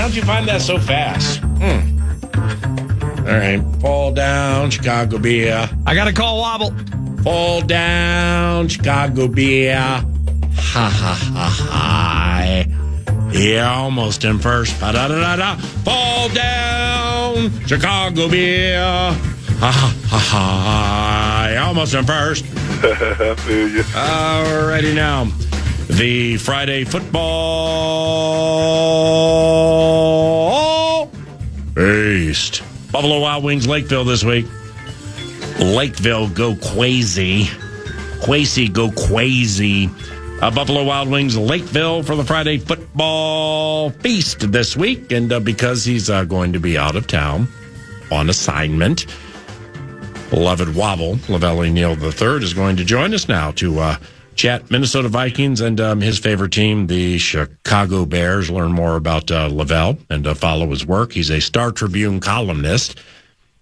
How'd you find that so fast? All right. Fall down, Chicago beer. I got to call Wobble. Fall down, Chicago beer. Ha, ha, ha, ha. Yeah, almost in first. Da-da-da-da. Fall down, Chicago beer. Ha, ha, ha, ha. Almost in first. I feel you. All righty now. The Friday football feast. Buffalo Wild Wings, Lakeville this week. Lakeville, go crazy. Quasi, go crazy. Buffalo Wild Wings, Lakeville for the Friday football feast this week. And because he's going to be out of town on assignment, beloved Wobble, Lavelle Neal III, is going to join us now to chat Minnesota Vikings and his favorite team, the Chicago Bears. Learn more about Lavelle and follow his work. He's a Star Tribune columnist,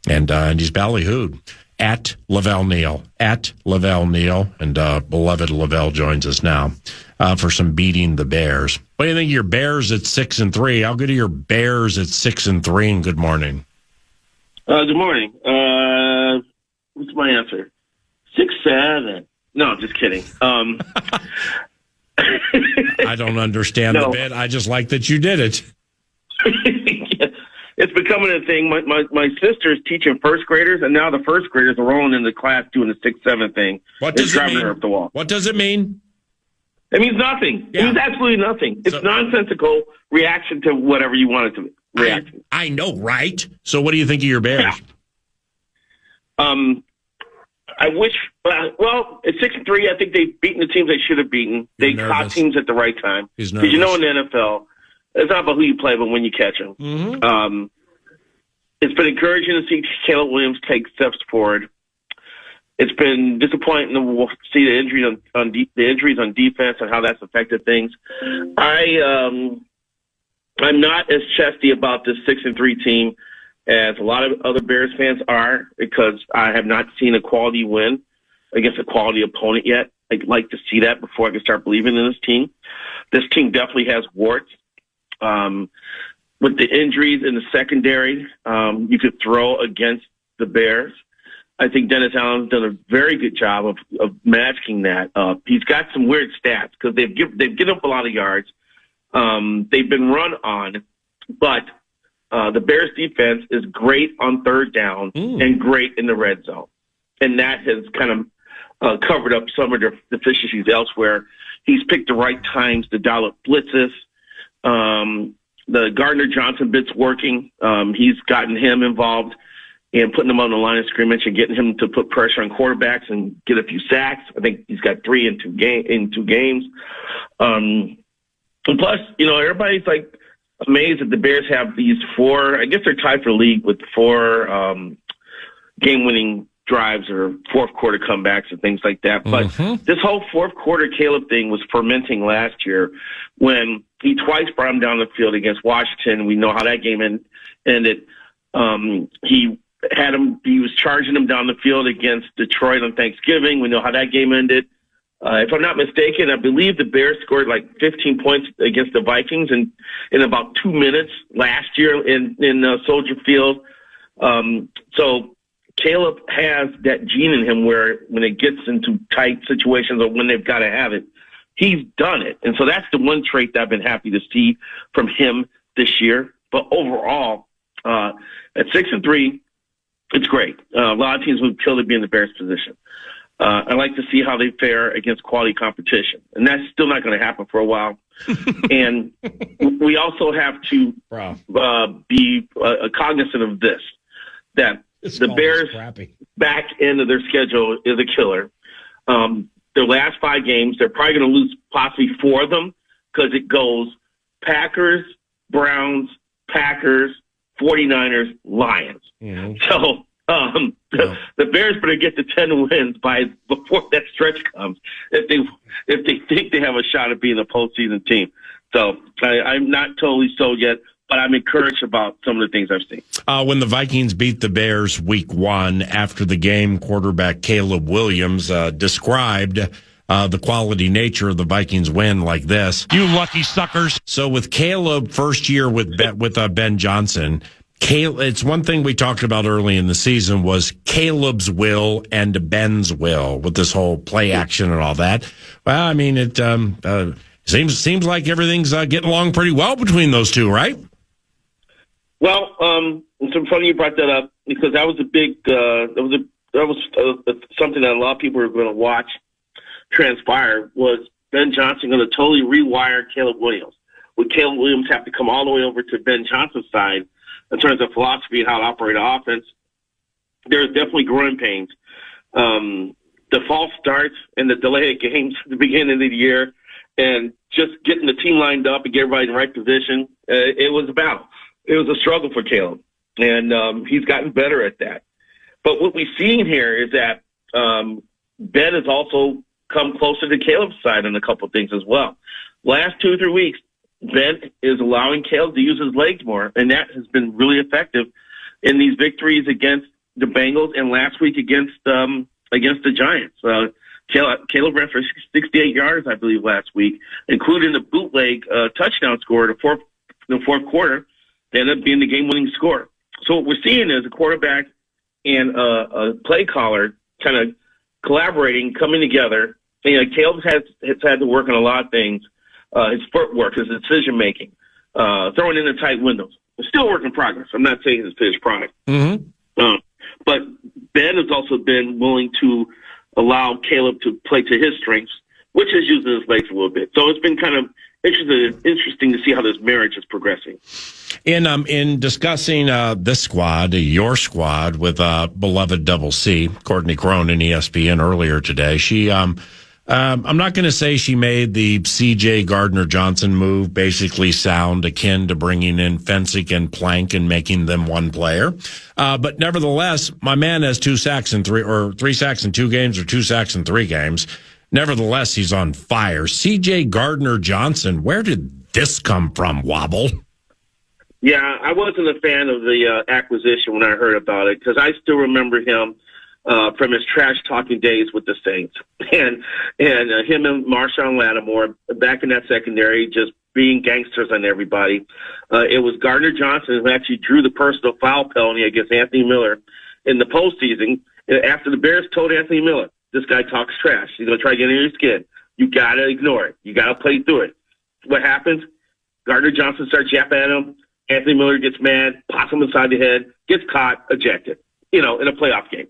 and he's ballyhooed. At Lavelle Neal. And beloved Lavelle joins us now for some beating the Bears. What do you think of your Bears at 6-3? I'll go to your Bears at 6-3, and good morning. Good morning. What's my answer? 6-7. No, just kidding. I don't understand the bit. I just like that you did it. It's becoming a thing. My sister's teaching first graders, and now the first graders are rolling into class doing the 6-7 thing. What does it mean? Her up the wall. What does it mean? It means nothing. Yeah. It means absolutely nothing. It's nonsensical reaction to whatever you want it to react to. I know, right? So what do you think of your Bears? Yeah. I wish, well, at 6-3, I think they've beaten the teams they should have beaten. They caught teams at the right time. Because in the NFL, it's not about who you play, but when you catch them. Mm-hmm. It's been encouraging to see Caleb Williams take steps forward. It's been disappointing to see the injuries on defense and how that's affected things. I'm not as chesty about this 6-3 team as a lot of other Bears fans are, because I have not seen a quality win against a quality opponent yet. I'd like to see that before I can start believing in this team. This team definitely has warts. With the injuries in the secondary, you could throw against the Bears. I think Dennis Allen's done a very good job of masking that. He's got some weird stats because they've given up a lot of yards. They've been run on, but the Bears defense is great on third down and great in the red zone. And that has kind of covered up some of their deficiencies elsewhere. He's picked the right times to dial up blitzes. The Gardner Johnson bit's working. He's gotten him involved and putting him on the line of scrimmage and getting him to put pressure on quarterbacks and get a few sacks. I think he's got 3 in 2 games. And plus, everybody's like amazed that the Bears have these 4, I guess they're tied for the league with 4 game-winning drives or fourth quarter comebacks and things like that. But this whole fourth quarter Caleb thing was fermenting last year when he twice brought him down the field against Washington. We know how that game ended. He was charging him down the field against Detroit on Thanksgiving. We know how that game ended. If I'm not mistaken, I believe the Bears scored like 15 points against the Vikings in about 2 minutes last year in Soldier Field. So Caleb has that gene in him where when it gets into tight situations or when they've got to have it, he's done it. And so that's the one trait that I've been happy to see from him this year. But overall, at 6-3, it's great. A lot of teams would kill to be in the Bears position. I like to see how they fare against quality competition. And that's still not going to happen for a while. And we also have to be cognizant of this, that the Bears' back end of their schedule is a killer. Their last 5 games, they're probably going to lose possibly 4 of them because it goes Packers, Browns, Packers, 49ers, Lions. Mm-hmm. So the Bears better get to 10 wins before that stretch comes if they think they have a shot at being a postseason team. So I'm not totally sold yet, but I'm encouraged about some of the things I've seen. When the Vikings beat the Bears week 1, after the game, quarterback Caleb Williams described the quality nature of the Vikings win like this. You lucky suckers. So with Caleb, first year with Ben Johnson, it's one thing we talked about early in the season was Caleb's will and Ben's will with this whole play action and all that. Well, I mean, it seems like everything's getting along pretty well between those two, right? Well, it's funny you brought that up because that was a big that was something that a lot of people are going to watch transpire. Was Ben Johnson going to totally rewire Caleb Williams? Would Caleb Williams have to come all the way over to Ben Johnson's side in terms of philosophy and how to operate offense? There's definitely growing pains. The false starts and the delayed games at the beginning of the year and just getting the team lined up and get everybody in the right position, it was a battle. It was a struggle for Caleb, and he's gotten better at that. But what we've seen here is that Ben has also come closer to Caleb's side on a couple of things as well. Last 2 or 3 weeks, Ben is allowing Caleb to use his legs more, and that has been really effective in these victories against the Bengals and last week against the Giants. Caleb ran for 68 yards, I believe, last week, including the bootleg touchdown score in the fourth quarter. That ended up being the game-winning score. So what we're seeing is a quarterback and a play caller kind of collaborating, coming together. And, Caleb has had to work on a lot of things. His footwork, his decision-making, throwing in the tight windows. It's still a work in progress. I'm not saying it's finished product. Mm-hmm. But Ben has also been willing to allow Caleb to play to his strengths, which is using his legs a little bit. So it's been kind of interesting to see how this marriage is progressing. In discussing this squad, your squad, with beloved Double C, Courtney Cronin, ESPN, earlier today, she I'm not going to say she made the C.J. Gardner-Johnson move basically sound akin to bringing in Fensick and Plank and making them one player. But nevertheless, my man has 2 sacks in 3 sacks in 2 games or 2 sacks in 3 games. Nevertheless, he's on fire. C.J. Gardner-Johnson, where did this come from, Wobble? Yeah, I wasn't a fan of the acquisition when I heard about it because I still remember him from his trash-talking days with the Saints. And him and Marshawn Lattimore back in that secondary just being gangsters on everybody. It was Gardner-Johnson who actually drew the personal foul penalty against Anthony Miller in the postseason after the Bears told Anthony Miller, this guy talks trash. He's going to try to get in your skin. You got to ignore it. You got to play through it. What happens? Gardner-Johnson starts yapping at him. Anthony Miller gets mad, pops him inside the head, gets caught, ejected, in a playoff game.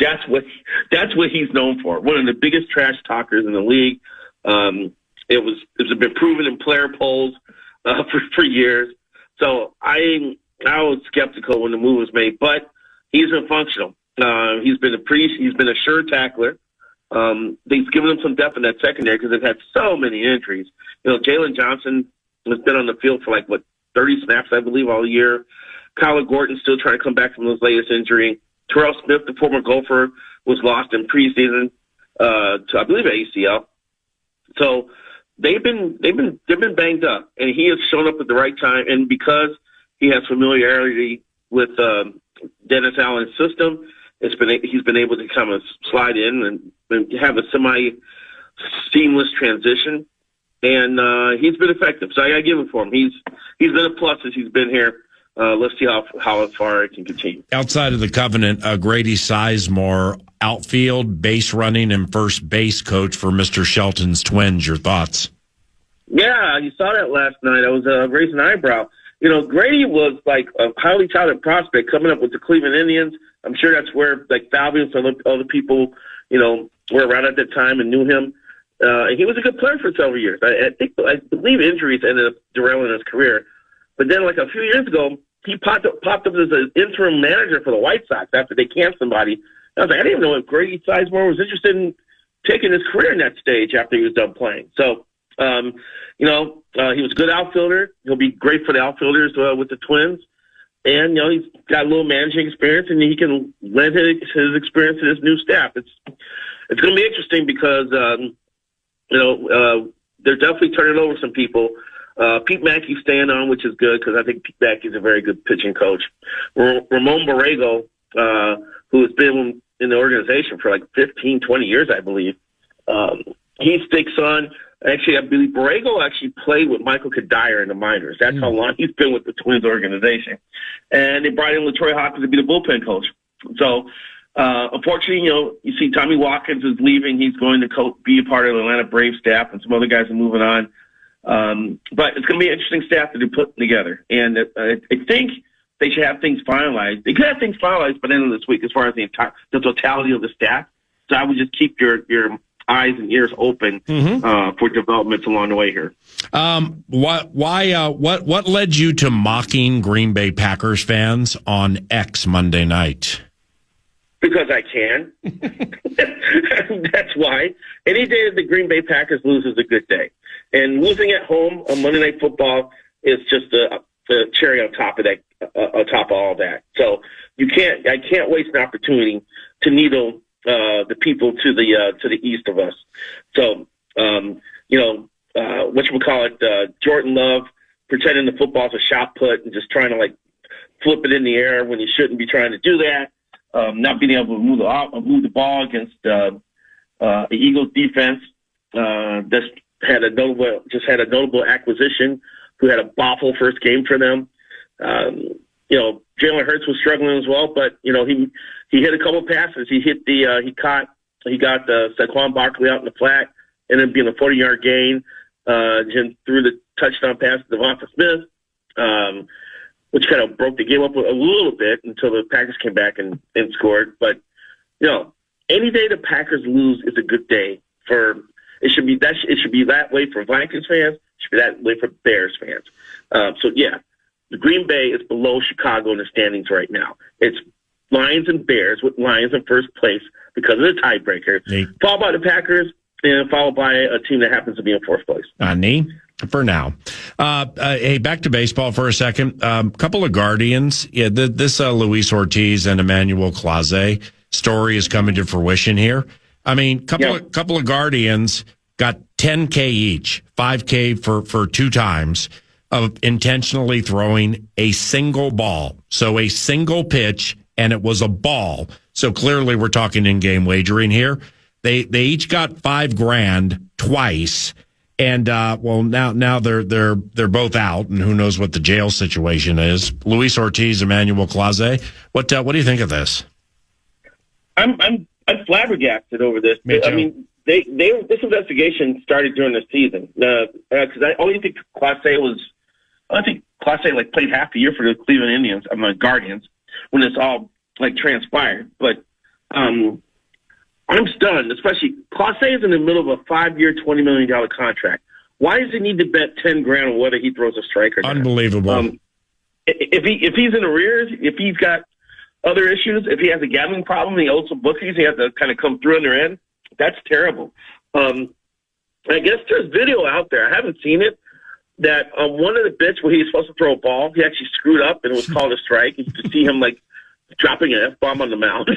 That's what he's known for. One of the biggest trash talkers in the league. It's been proven in player polls for years. So I was skeptical when the move was made, but he's been functional. He's been a sure tackler. They've given him some depth in that secondary because they've had so many injuries. Jalen Johnson has been on the field for 30 snaps, I believe, all year. Kyler Gordon's still trying to come back from his latest injury. Terrell Smith, the former Gopher, was lost in preseason to, I believe, ACL. So they've been banged up, and he has shown up at the right time. And because he has familiarity with Dennis Allen's system, he's been able to kind of slide in and have a semi-seamless transition. And he's been effective, so I got to give it for him. He's been a plus as he's been here. Let's see how far it can continue. Outside of the Covenant, Grady Sizemore, outfield, base running, and first base coach for Mr. Shelton's Twins. Your thoughts? Yeah, you saw that last night. I was raising an eyebrow. Grady was a highly touted prospect coming up with the Cleveland Indians. I'm sure that's where Fabian and other people, were around at that time and knew him. He was a good player for several years. I believe injuries ended up derailing his career. But then, a few years ago, he popped up as an interim manager for the White Sox after they canned somebody. I was I didn't even know if Grady Sizemore was interested in taking his career in that stage after he was done playing. So, he was a good outfielder. He'll be great for the outfielders with the Twins. And, he's got a little managing experience, and he can lend his experience to this new staff. It's going to be interesting because, they're definitely turning over some people. Pete Mackey's staying on, which is good because I think Pete Mackey's a very good pitching coach. Ramon Borrego, who has been in the organization for 15, 20 years, I believe, he sticks on. Actually, I believe Borrego actually played with Michael Kadire in the minors. That's how long he's been with the Twins organization. And they brought in LaTroy Hawkins to be the bullpen coach. So, unfortunately, you see Tommy Watkins is leaving. He's going to be a part of the Atlanta Braves staff, and some other guys are moving on. But it's going to be an interesting staff that they're putting together. And I think they should have things finalized. They could have things finalized by the end of this week as far as the totality of the staff. So I would just keep your eyes and ears open for developments along the way here. What led you to mocking Green Bay Packers fans on X Monday night? Because I can. That's why. Any day that the Green Bay Packers lose is a good day. And losing at home on Monday Night Football is just the cherry on top of that, on top of all that. So I can't waste an opportunity to needle the people to the east of us. So, Jordan Love pretending the football's a shot put and just trying to flip it in the air when you shouldn't be trying to do that. Not being able to move the ball against the Eagles defense. Just had a notable acquisition who had a baffle first game for them. Jalen Hurts was struggling as well, but he hit a couple passes. He got Saquon Barkley out in the flat, and then being a 40-yard gain, and threw the touchdown pass to Devonta Smith, which kind of broke the game up a little bit until the Packers came back and scored. But any day the Packers lose is a good day for. It should be that way for Vikings fans. It should be that way for Bears fans. The Green Bay is below Chicago in the standings right now. It's Lions and Bears, with Lions in first place because of the tiebreaker, followed by the Packers, and followed by a team that happens to be in fourth place. For now. Hey, back to baseball for a second. Couple of Guardians. Yeah, this Luis Ortiz and Emmanuel Clase story is coming to fruition here. I mean, couple of Guardians got 10K each, 5K for 2 times of intentionally throwing a single ball. So a single pitch, and it was a ball. So clearly we're talking in-game wagering here. They each got $5,000 twice. And now they're both out, and who knows what the jail situation is. Luis Ortiz, Emmanuel Clase. What do you think of this? I'm flabbergasted over this. I mean, this investigation started during the season because I only think Clase played half the year for the Cleveland Indians. Guardians when this all transpired. But I'm stunned, especially Clase is in the middle of a 5-year, $20 million contract. Why does he need to bet $10,000 on whether he throws a strike or not? Unbelievable. If he's in arrears, if he's got other issues, if he has a gambling problem, he owes some bookies, he has to kind of come through on their end. That's terrible. I guess there's video out there. I haven't seen it. That on one of the bits where he was supposed to throw a ball, he actually screwed up and it was called a strike. You could see him dropping an F-bomb on the mound.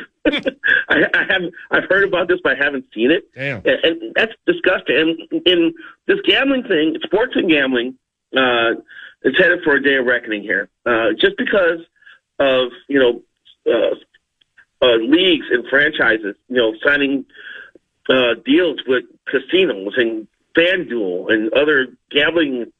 I've heard about this, but I haven't seen it. Damn. And that's disgusting. And in this gambling thing, sports and gambling, it's headed for a day of reckoning here. Just because of, leagues and franchises, signing deals with casinos and FanDuel and other gambling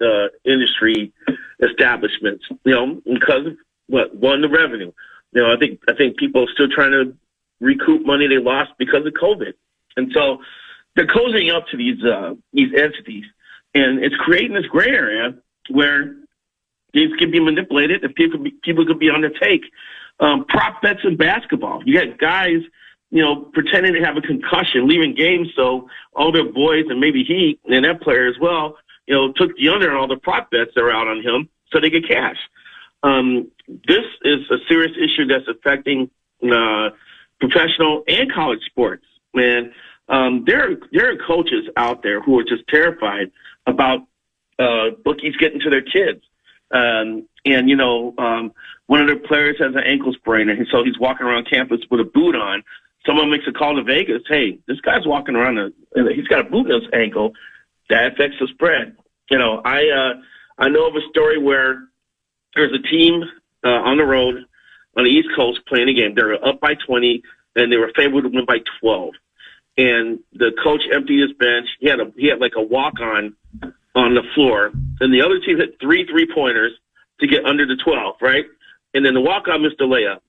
industry establishments, because of the revenue. I think people are still trying to recoup money they lost because of COVID. And so they're cozying up to these entities, and it's creating this gray area where these can be manipulated and people could be on the take. Prop bets in basketball. You got guys, pretending to have a concussion, leaving games so all their boys and maybe he and that player as well, took the under on all the prop bets that are out on him so they get cash. This is a serious issue that's affecting professional and college sports. Man, there are coaches out there who are just terrified about bookies getting to their kids. One of their players has an ankle sprain, and so he's walking around campus with a boot on. Someone makes a call to Vegas. Hey, this guy's walking around. He's got a boot in his ankle. That affects the spread. I know of a story where there's a team on the road on the East Coast playing a game. They're up by 20, and they were favored to win by 12. and the coach emptied his bench. He had like a walk-on the floor, and the other team hit 3 3-pointers to get under the 12, right? And then the walk-on missed a layup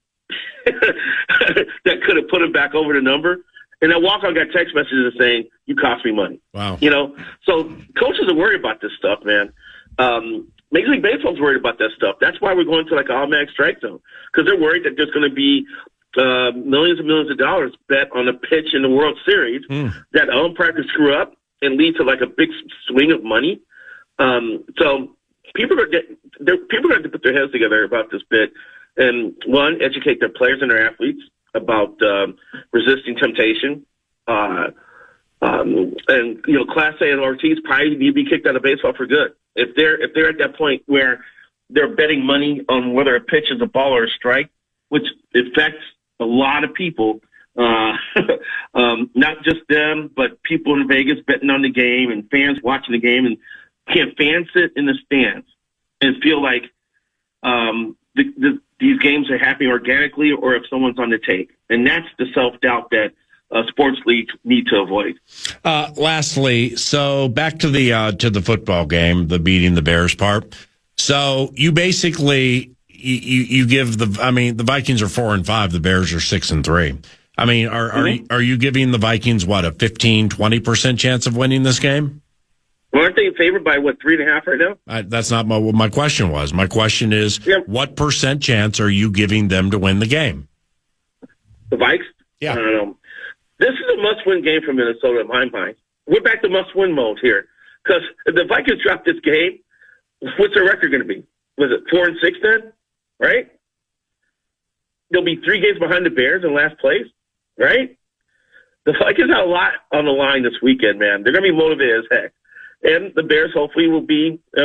that could have put him back over the number. And that walk-on got text messages saying, "You cost me money." Wow. So coaches are worried about this stuff, man. Major League Baseball's worried about that stuff. That's why we're going to like an automatic strike zone, because they're worried that there's going to be millions and millions of dollars bet on a pitch in the World Series that the umpire could screw up and lead to like a big swing of money. So people are going to put their heads together about this bit and, one, educate their players and their athletes about resisting temptation. And Class A and Ortiz probably need to be kicked out of baseball for good. If they're at that point where they're betting money on whether a pitch is a ball or a strike, which affects a lot of people, not just them, but people in Vegas betting on the game and fans watching the game, and can fans sit in the stands and feel like these games are happening organically, or if someone's on the tape? And that's the self-doubt that sports leagues need to avoid. Lastly, so back to the football game, the beating the Bears part. So you basically you give the Vikings are 4-5, the Bears are 6-3. I mean, are you giving the Vikings what, a 15-20% chance of winning this game? Well, aren't they favored by 3.5 right now? That's not what my question was. My question is, what percent chance are you giving them to win the game? The Vikes? Yeah. I don't know. This is a must-win game for Minnesota in my mind. We're back to must-win mode here. Because if the Vikings drop this game, what's their record going to be? Was it 4-6 then? Right? They'll be 3 games behind the Bears in last place, right? The Vikings have a lot on the line this weekend, man. They're going to be motivated as heck. And the Bears hopefully will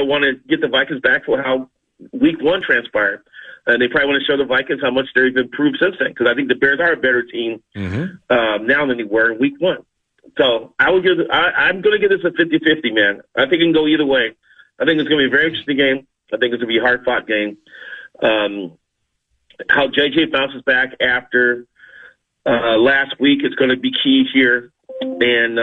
want to get the Vikings back for how week 1 transpired. And they probably want to show the Vikings how much they've improved since then, because I think the Bears are a better team now than they were in week 1. So I'm going to give this a 50-50, man. I think it can go either way. I think it's going to be a very interesting game. I think it's going to be a hard-fought game. How JJ bounces back after last week is going to be key here. And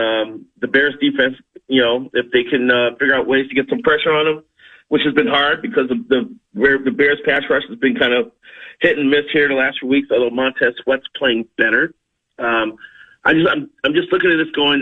the Bears defense, if they can figure out ways to get some pressure on them, which has been hard because of the Bears pass rush has been kind of hit and miss here the last few weeks, although Montez Sweat's playing better. I'm just looking at this going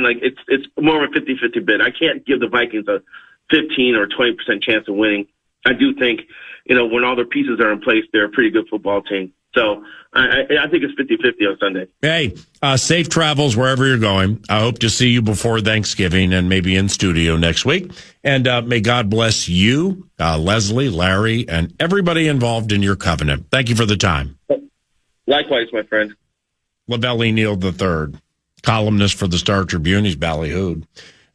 like it's more of a 50-50 bid. I can't give the Vikings a 15 or 20% chance of winning. I do think, when all their pieces are in place, they're a pretty good football team. So I think it's 50-50 on Sunday. Hey, safe travels wherever you're going. I hope to see you before Thanksgiving and maybe in studio next week. And may God bless you, Leslie, Larry, and everybody involved in your covenant. Thank you for the time. Likewise, my friend. Lavelle III, columnist for the Star Tribune. He's ballyhooed.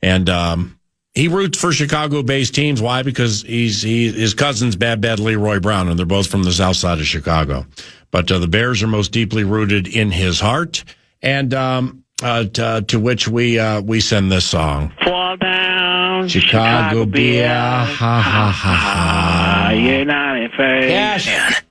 And he roots for Chicago-based teams. Why? Because his cousin's Bad Leroy Brown, and they're both from the south side of Chicago. But the Bears are most deeply rooted in his heart, and to which we send this song. Fall down, Chicago beer, ha ha ha ha. You're not in phase. Yes.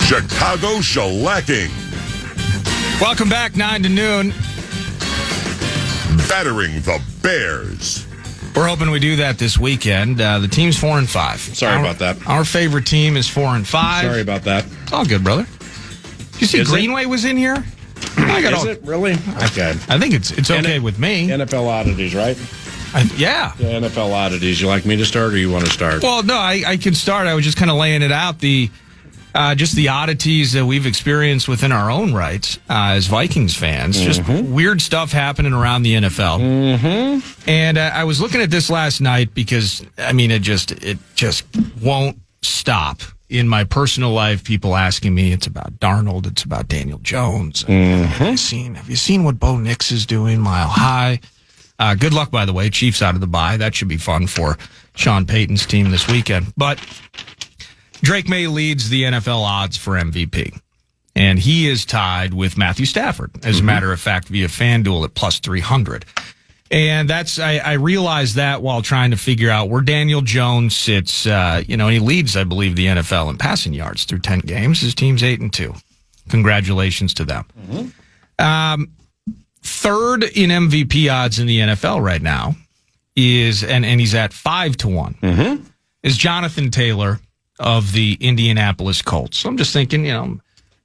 Chicago shellacking. Welcome back, 9 to noon. battering the Bears. We're hoping we do that this weekend. The team's 4-5. Sorry about that. Our favorite team is 4-5. Sorry about that. It's all good, brother. Did you see Greenway was in here? Is it really? Okay. I think it's okay with me. NFL oddities, right? Yeah. The NFL oddities. You like me to start, or you want to start? Well, no, I can start. I was just kind of laying it out. Just the oddities that we've experienced within our own rights as Vikings fans. Just weird stuff happening around the NFL. Mm-hmm. And I was looking at this last night because, I mean, it just won't stop. In my personal life, people asking me, it's about Darnold, it's about Daniel Jones. Have you seen what Bo Nix is doing Mile High? Good luck, by the way. Chiefs out of the bye. That should be fun for Sean Payton's team this weekend. But Drake May leads the NFL odds for MVP. And he is tied with Matthew Stafford, as a matter of fact, via FanDuel at plus 300. And I realized that while trying to figure out where Daniel Jones sits. He leads, I believe, the NFL in passing yards through 10 games. His team's 8-2. Congratulations to them. Third in MVP odds in the NFL right now is, and he's at 5-1, is Jonathan Taylor of the Indianapolis Colts. So I'm just thinking,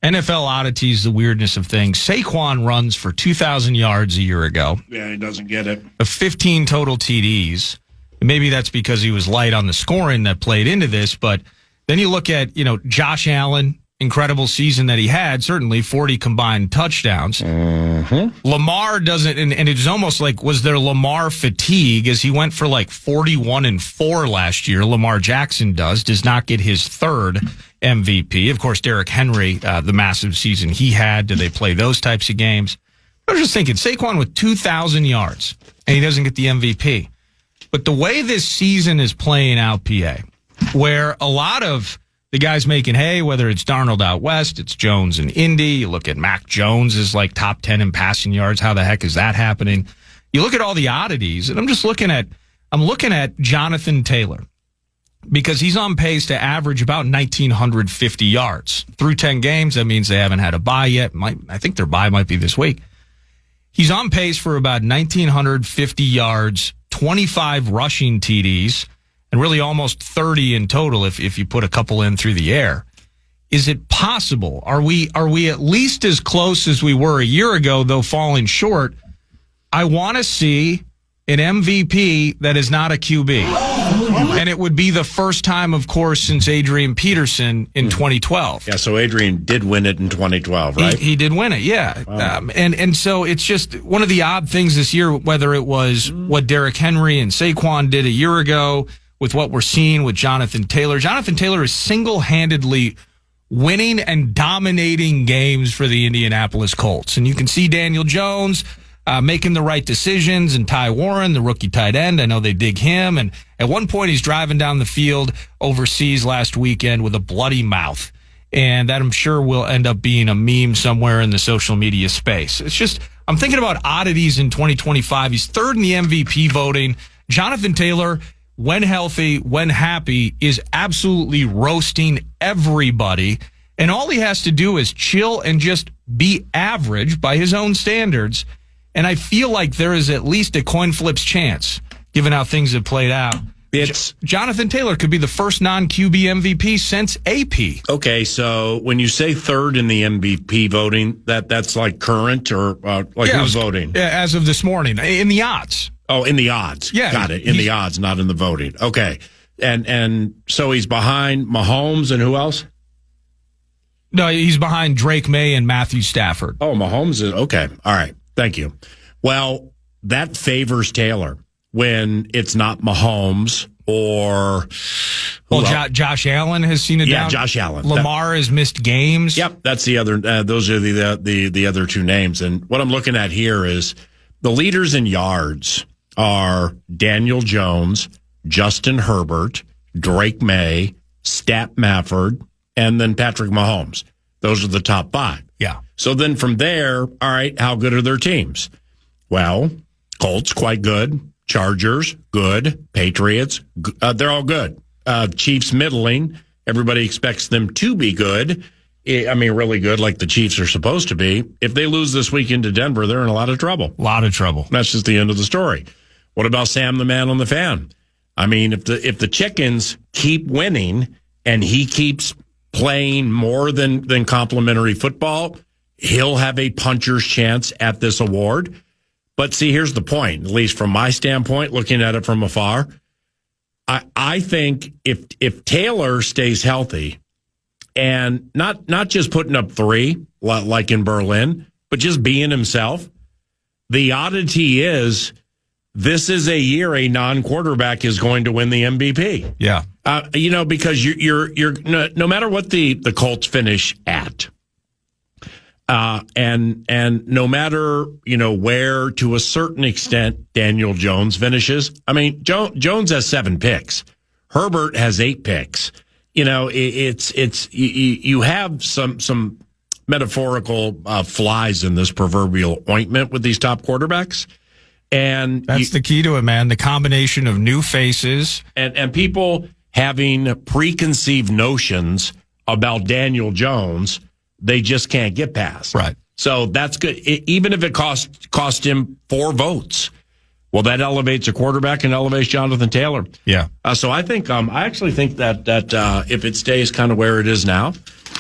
NFL oddities, the weirdness of things. Saquon runs for 2,000 yards a year ago. Yeah, he doesn't get it. 15 total TDs. Maybe that's because he was light on the scoring that played into this. But then you look at, Josh Allen, incredible season that he had, certainly 40 combined touchdowns. Lamar doesn't, and it's almost like, was there Lamar fatigue as he went for like 41-4 last year? Lamar Jackson does not get his third MVP. Of course, Derrick Henry, the massive season he had. Do they play those types of games? I was just thinking, Saquon with 2,000 yards, and he doesn't get the MVP. But the way this season is playing out, PA, where a lot of the guys making hay, whether it's Darnold out west, it's Jones in Indy. You look at Mac Jones is like top 10 in passing yards. How the heck is that happening? You look at all the oddities, and I'm looking at Jonathan Taylor because he's on pace to average about 1,950 yards through 10 games. That means they haven't had a bye yet. I think their bye might be this week. He's on pace for about 1,950 yards, 25 rushing TDs, and really almost 30 in total if you put a couple in through the air. Is it possible? Are we at least as close as we were a year ago, though falling short? I want to see an MVP that is not a QB. And it would be the first time, of course, since Adrian Peterson in 2012. Yeah, so Adrian did win it in 2012, right? He did win it, yeah. Wow. And so it's just one of the odd things this year, whether it was what Derrick Henry and Saquon did a year ago, with what we're seeing with Jonathan Taylor. Jonathan Taylor is single-handedly winning and dominating games for the Indianapolis Colts. And you can see Daniel Jones making the right decisions, and Ty Warren, the rookie tight end. I know they dig him. And at one point, he's driving down the field overseas last weekend with a bloody mouth. And that I'm sure will end up being a meme somewhere in the social media space. It's just, I'm thinking about oddities in 2025. He's third in the MVP voting. Jonathan Taylor, when healthy, when happy, is absolutely roasting everybody. And all he has to do is chill and just be average by his own standards. And I feel like there is at least a coin flip's chance, given how things have played out. Jonathan Taylor could be the first non-QB MVP since AP. Okay, so when you say third in the MVP voting, that's like current or who's voting? As of this morning, in the odds. Oh, in the odds. Yeah. Got it. In the odds, not in the voting. Okay. And so he's behind Mahomes and who else? No, he's behind Drake May and Matthew Stafford. Oh, Mahomes is okay. All right. Thank you. Well, that favors Taylor when it's not Mahomes or Josh Allen has seen it down. Yeah, Josh Allen. Lamar has missed games. Yep, that's the other. Those are the other two names. And what I'm looking at here is the leaders in yards are Daniel Jones, Justin Herbert, Drake May, Stat Mafford, and then Patrick Mahomes. Those are the top five. Yeah. So then from there, all right, how good are their teams? Well, Colts, quite good. Chargers, good. Patriots, they're all good. Chiefs, middling. Everybody expects them to be good. really good, like the Chiefs are supposed to be. If they lose this weekend to Denver, they're in a lot of trouble. A lot of trouble. That's just the end of the story. What about Sam the Man on the Fan? I mean, if the Chickens keep winning and he keeps playing more than complimentary football, he'll have a puncher's chance at this award. But see, here's the point, at least from my standpoint, looking at it from afar. I think if Taylor stays healthy and not just putting up 3 like in Berlin, but just being himself, the oddity is this is a year a non-quarterback is going to win the MVP. Yeah. Because you're no matter what the Colts finish at, and no matter where to a certain extent Daniel Jones finishes. I mean, Jones has 7 picks. Herbert has 8 picks. You have some metaphorical flies in this proverbial ointment with these top quarterbacks. And that's the key to it, man. The combination of new faces and people having preconceived notions about Daniel Jones, they just can't get past. Right. So that's good. Even if it cost him 4 votes, well, that elevates a quarterback and elevates Jonathan Taylor. Yeah. So I think I actually think that if it stays kind of where it is now,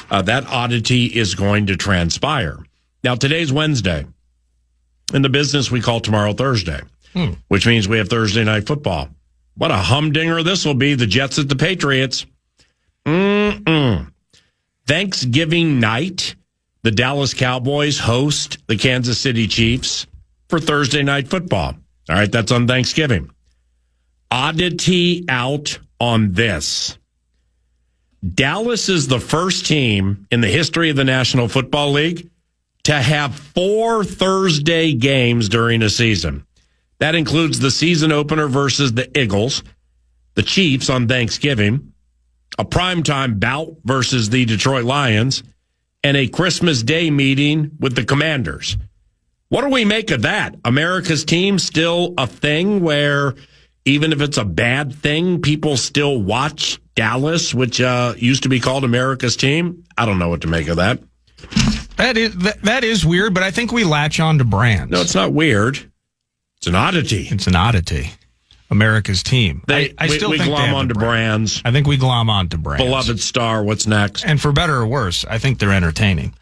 that oddity is going to transpire. Now today's Wednesday. In the business, we call tomorrow Thursday, which means we have Thursday night football. What a humdinger this will be, the Jets at the Patriots. Thanksgiving night, the Dallas Cowboys host the Kansas City Chiefs for Thursday night football. All right, that's on Thanksgiving. Oddity out on this. Dallas is the first team in the history of the National Football League to have 4 Thursday games during a season. That includes the season opener versus the Eagles, the Chiefs on Thanksgiving, a primetime bout versus the Detroit Lions, and a Christmas Day meeting with the Commanders. What do we make of that? America's team still a thing where even if it's a bad thing, people still watch Dallas, which used to be called America's team? I don't know what to make of that. That is weird, but I think we latch on to brands. No, it's not weird. It's an oddity. It's an oddity. America's team. We glom onto brands. I think we glom onto brands. Beloved star, what's next? And for better or worse, I think they're entertaining.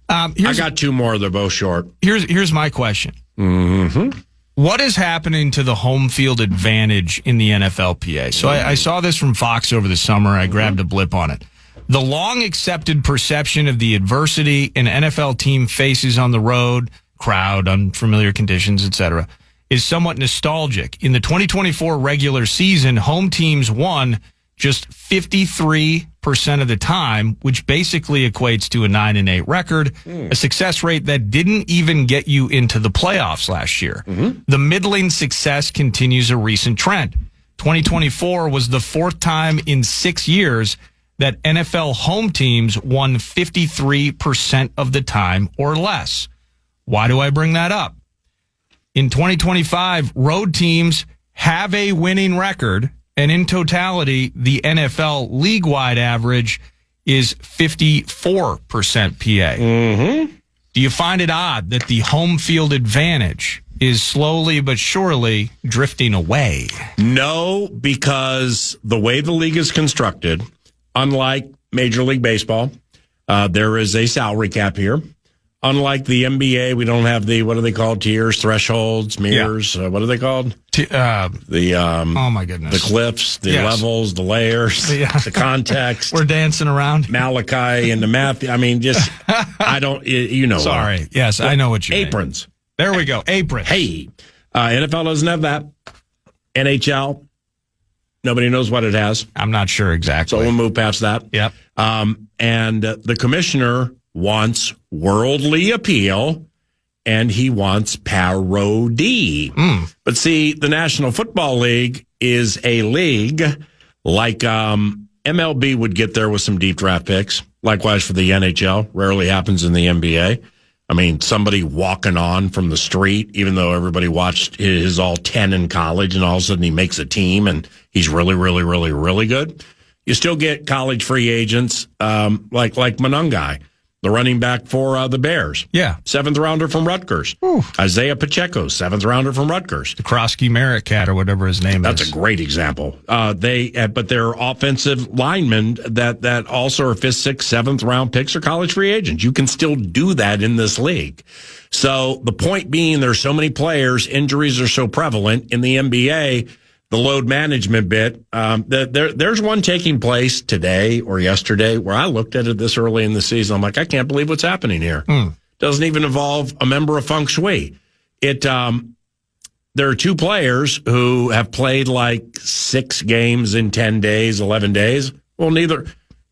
I got 2 more. They're both short. Here's my question. Mm-hmm. What is happening to the home field advantage in the NFLPA? So I saw this from Fox over the summer. I grabbed a blip on it. The long accepted perception of the adversity an NFL team faces on the road, crowd, unfamiliar conditions, etc., is somewhat nostalgic. In the 2024 regular season, home teams won just 53% of the time, which basically equates to a 9-8 record, a success rate that didn't even get you into the playoffs last year. The middling success continues a recent trend. 2024 was the 4th time in 6 years that NFL home teams won 53% of the time or less. Why do I bring that up? In 2025, road teams have a winning record, and in totality, the NFL league-wide average is 54% PA. Do you find it odd that the home field advantage is slowly but surely drifting away? No, because the way the league is constructed, unlike Major League Baseball, there is a salary cap here. Unlike the NBA, we don't have the, what are they called? Tiers, thresholds, mirrors. What are they called? Oh my goodness. The cliffs, the levels, the layers, the context. We're dancing around. Malachi and the math. I mean, just, I don't, Sorry. Yes, I know what you mean. Aprons. There we go. Aprons. Hey, NFL doesn't have that. NHL, nobody knows what it has. I'm not sure exactly. So we'll move past that. Yep. And the commissioner wants worldly appeal, and he wants parody. But see, the National Football League is a league like MLB would get there with some deep draft picks. Likewise for the NHL. Rarely happens in the NBA. I mean, somebody walking on from the street, even though everybody watched his all 10 in college, and all of a sudden he makes a team and he's really, really, really, really good. You still get college free agents like Monungai, the running back for the Bears. Yeah. 7th rounder from Rutgers. Ooh. Isaiah Pacheco, 7th rounder from Rutgers. The Krosky Merritt cat or whatever his name is. That's a great example. But they're offensive linemen that also are 5th, 6th, 7th round picks or college free agents. You can still do that in this league. So the point being, there's so many players, injuries are so prevalent in the NBA. The load management bit, there's one taking place today or yesterday where I looked at it this early in the season. I'm like, I can't believe what's happening here. Doesn't even involve a member of Feng Shui. There are 2 players who have played like 6 games in 10 days, 11 days. Well,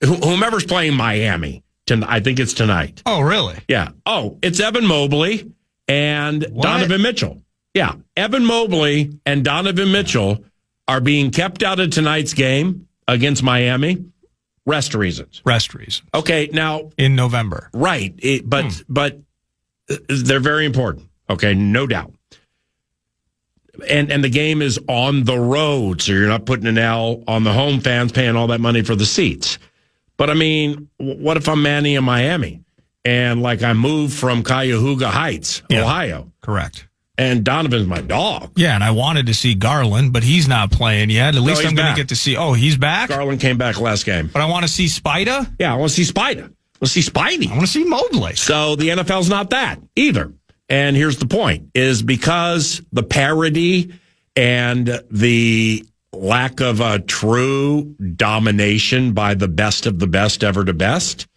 whomever's playing Miami, I think it's tonight. Oh, really? Yeah. Oh, it's Evan Mobley and Donovan Mitchell. Yeah. Evan Mobley and Donovan Mitchell are being kept out of tonight's game against Miami. Rest reasons. Okay, now in November. Right. But they're very important. Okay, no doubt. And the game is on the road, so you're not putting an L on the home fans paying all that money for the seats. But I mean, what if I'm Manny in Miami and like I moved from Cuyahoga Heights, Ohio? Correct. And Donovan's my dog. Yeah, and I wanted to see Garland, but he's not playing yet. At least I'm going to get to see. Oh, he's back? Garland came back last game. But I want to see Spida? Yeah, I want to see Spida. Let's see Spidey. I want to see Mobley. So the NFL's not that either. And here's the point, is because the parity and the lack of a true domination by the best of the best ever to best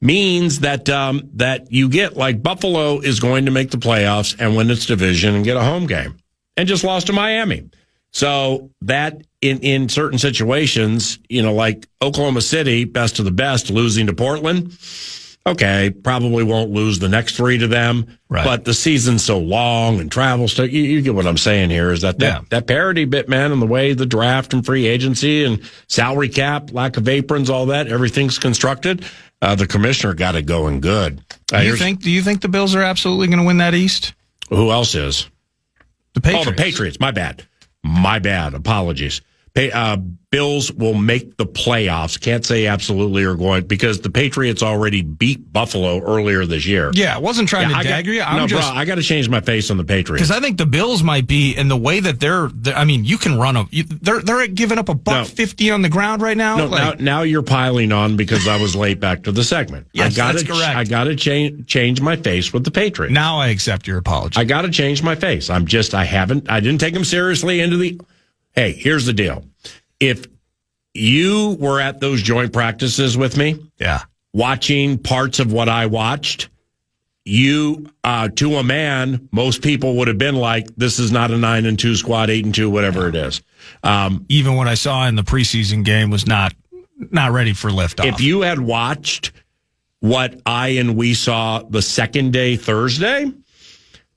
means that that you get, like, Buffalo is going to make the playoffs and win its division and get a home game and just lost to Miami. So that in certain situations, like Oklahoma City, best of the best, losing to Portland, okay, probably won't lose the next 3 to them, right. But the season's so long and travel stuff. You get what I'm saying here is that parity bit, man, and the way the draft and free agency and salary cap, lack of aprons, all that, everything's constructed. The commissioner got it going good. Do you think the Bills are absolutely going to win that East? Who else is? The Patriots. Oh, the Patriots. My bad. Apologies. Bills will make the playoffs. Can't say absolutely are going, because the Patriots already beat Buffalo earlier this year. Yeah, I wasn't trying to dagger you. I got to change my face on the Patriots. Because I think the Bills might be, in the way that they're I mean, you can run them. They're giving up $150 on the ground right now. No, now you're piling on because I was late back to the segment. Yes, that's correct. I got to change my face with the Patriots. Now I accept your apology. I got to change my face. I didn't take them seriously into the. Hey, here's the deal. If you were at those joint practices with me, watching parts of what I watched, to a man, most people would have been like, this is not a 9-2 squad, 8-2, whatever it is. Even what I saw in the preseason game was not ready for liftoff. If you had watched what we saw the second day Thursday,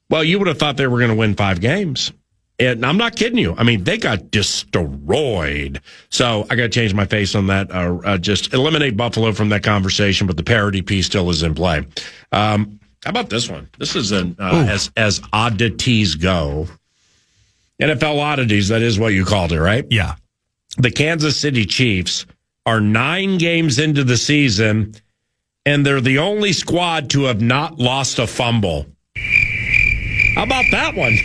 well, you would have thought they were going to win 5 games. And I'm not kidding you. I mean, they got destroyed. So I got to change my face on that. Just eliminate Buffalo from that conversation, but the parity piece still is in play. How about this one? This is as oddities go. NFL oddities, that is what you called it, right? Yeah. The Kansas City Chiefs are 9 games into the season, and they're the only squad to have not lost a fumble. How about that one?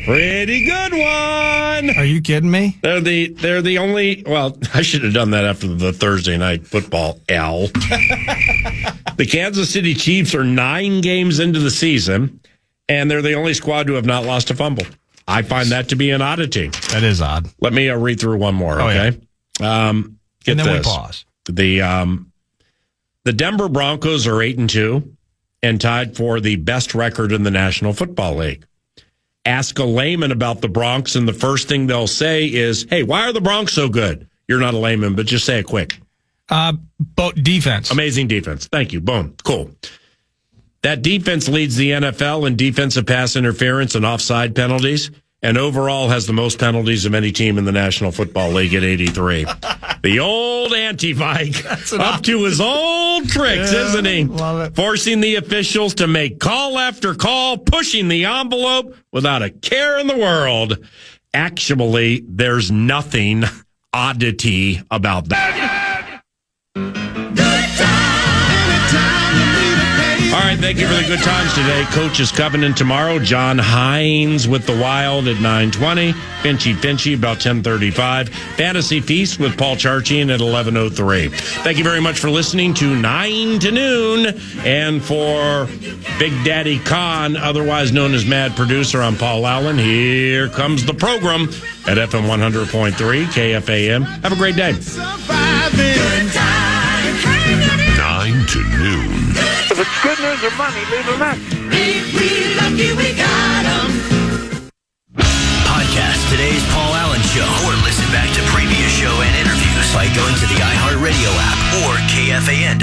Pretty good one. Are you kidding me? They're the only. Well, I should have done that after the Thursday night football. The Kansas City Chiefs are 9 games into the season, and they're the only squad to have not lost a fumble. I find that to be an oddity. That is odd. Let me read through one more. Okay. Yeah. And then this. We pause. The Denver Broncos are 8-2 and tied for the best record in the National Football League. Ask a layman about the Bronx, and the first thing they'll say is, hey, why are the Bronx so good? You're not a layman, but just say it quick. Defense. Amazing defense. Thank you. Boom. Cool. That defense leads the NFL in defensive pass interference and offside penalties, and overall has the most penalties of any team in the National Football League at 83. The old anti-Vike up to his old tricks, isn't he? Love it. Forcing the officials to make call after call, pushing the envelope without a care in the world. Actually, there's nothing oddity about that. Good time. Anytime you need right, thank you for the good times today. Coach is coming in tomorrow. John Hines with the Wild at 9:20. Finchy about 10:35. Fantasy Feast with Paul Charchian at 11:03. Thank you very much for listening to 9 to Noon. And for Big Daddy Khan, otherwise known as Mad Producer, I'm Paul Allen. Here comes the program at FM 100.3 KFAN. Have a great day. 9 to noon. If it's good news or money, leave a message. Podcast today's Paul Allen Show, or listen back to previous show and interviews by going to the iHeartRadio app or KFAN.com.